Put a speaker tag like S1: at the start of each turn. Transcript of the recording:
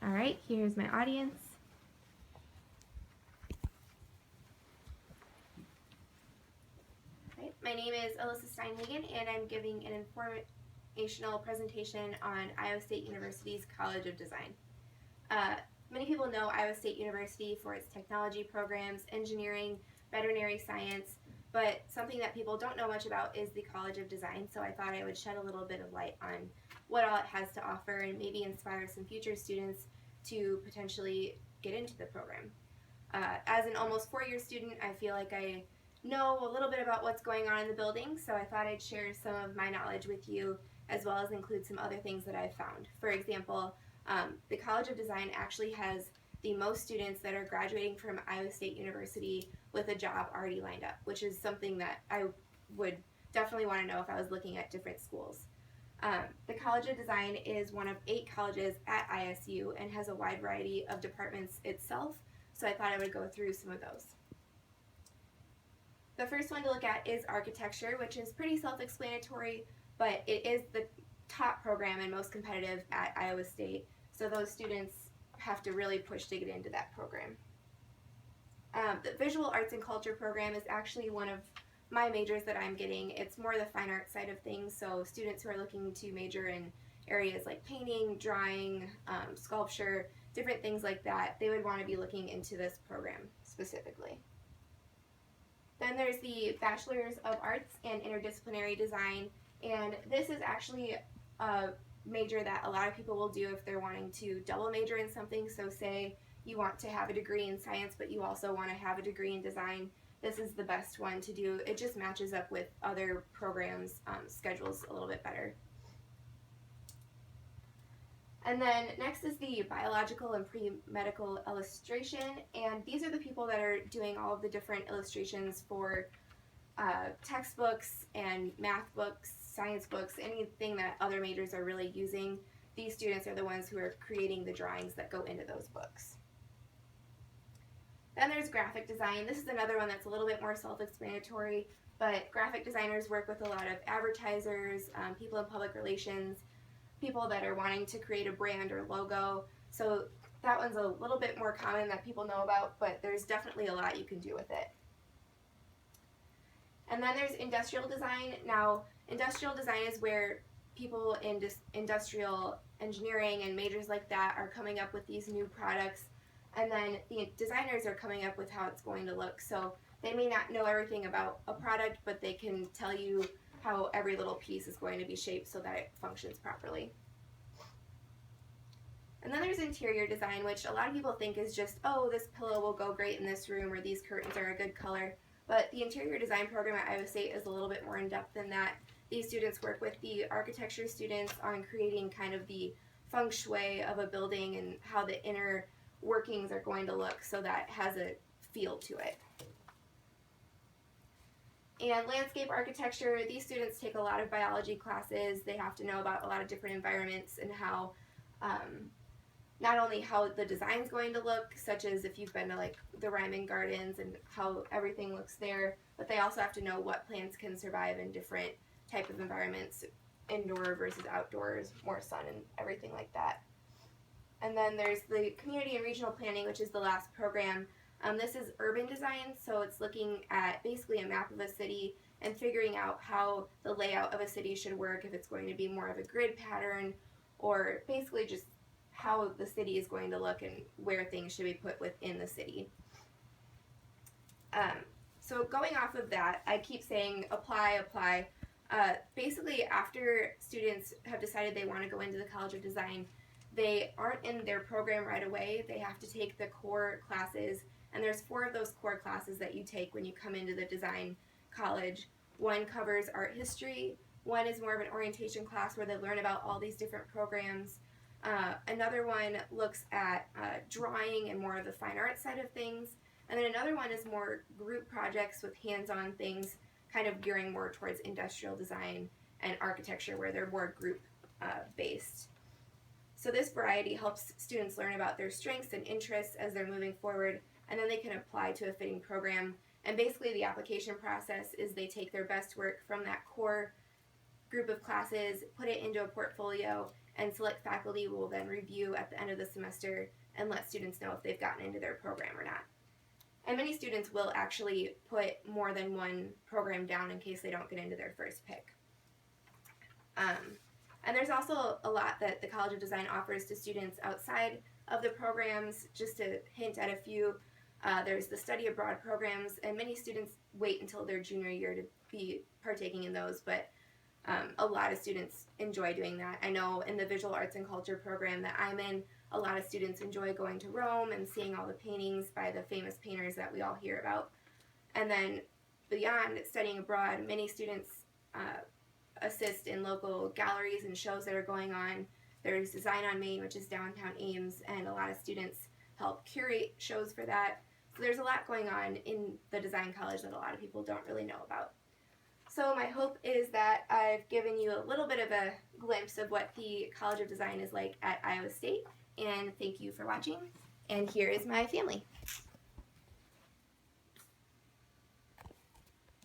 S1: All right, here's my audience. All right, my name is Alyssa Steinhagen, and I'm giving an informational presentation on Iowa State University's College of Design. Many people know Iowa State University for its technology programs, engineering, veterinary science, but something that people don't know much about is the College of Design, so I thought I would shed a little bit of light on what all it has to offer and maybe inspire some future students to potentially get into the program. As an almost four-year student, I feel like I know a little bit about what's going on in the building, so I thought I'd share some of my knowledge with you as well as include some other things that I've found. For example, the College of Design actually has the most students that are graduating from Iowa State University with a job already lined up, which is something that I would definitely want to know if I was looking at different schools. The College of Design is one of 8 colleges at ISU and has a wide variety of departments itself, so I thought I would go through some of those. The first one to look at is architecture, which is pretty self-explanatory, but it is the top program and most competitive at Iowa State, so those students have to really push to get into that program. The Visual Arts and Culture program is actually one of my majors that I'm getting. It's more the fine art side of things, so students who are looking to major in areas like painting, drawing, sculpture, different things like that, they would want to be looking into this program specifically. Then there's the Bachelor's of Arts and Interdisciplinary Design, and this is actually a major that a lot of people will do if they're wanting to double major in something. So say you want to have a degree in science, but you also want to have a degree in design. This is the best one to do. It just matches up with other programs' schedules a little bit better. And then next is the biological and pre-medical illustration, and these are the people that are doing all of the different illustrations for textbooks and math books, science books, anything that other majors are really using. These students are the ones who are creating the drawings that go into those books. Then there's graphic design. This is another one that's a little bit more self-explanatory, but graphic designers work with a lot of advertisers, people in public relations, people that are wanting to create a brand or logo. So that one's a little bit more common that people know about, but there's definitely a lot you can do with it. And then there's industrial design. Now, industrial design is where people in industrial engineering and majors like that are coming up with these new products, and then the designers are coming up with how it's going to look. So they may not know everything about a product, but they can tell you how every little piece is going to be shaped so that it functions properly. And then there's interior design, which a lot of people think is just, oh, this pillow will go great in this room, or these curtains are a good color. But the interior design program at Iowa State is a little bit more in-depth than that. These students work with the architecture students on creating kind of the feng shui of a building and how the inner workings are going to look so that it has a feel to it. And landscape architecture, these students take a lot of biology classes. They have to know about a lot of different environments and how, not only how the design's going to look, such as if you've been to like the Ryman Gardens and how everything looks there, but they also have to know what plants can survive in different type of environments, indoor versus outdoors, more sun and everything like that. And then there's the community and regional planning, which is the last program. This is urban design, so it's looking at basically a map of a city and figuring out how the layout of a city should work, if it's going to be more of a grid pattern, or basically just how the city is going to look and where things should be put within the city. So going off of that, I keep saying apply, apply. Basically, after students have decided they want to go into the College of Design, they aren't in their program right away. They have to take the core classes, and there's 4 of those core classes that you take when you come into the design college. One covers art history, one is more of an orientation class where they learn about all these different programs. Another one looks at drawing and more of the fine art side of things, and then another one is more group projects with hands-on things, kind of gearing more towards industrial design and architecture where they're more group based. So this variety helps students learn about their strengths and interests as they're moving forward, and then they can apply to a fitting program. And basically the application process is they take their best work from that core group of classes, put it into a portfolio, and select faculty will then review at the end of the semester and let students know if they've gotten into their program or not. And many students will actually put more than one program down in case they don't get into their first pick. And there's also a lot that the College of Design offers to students outside of the programs. Just to hint at a few, there's the study abroad programs, and many students wait until their junior year to be partaking in those, but a lot of students enjoy doing that. I know in the Visual Arts and Culture program that I'm in, a lot of students enjoy going to Rome and seeing all the paintings by the famous painters that we all hear about. And then beyond studying abroad, many students assist in local galleries and shows that are going on. There's Design on Main, which is downtown Ames, and a lot of students help curate shows for that. So there's a lot going on in the design college that a lot of people don't really know about. So my hope is that I've given you a little bit of a glimpse of what the College of Design is like at Iowa State, and thank you for watching. And here is my family.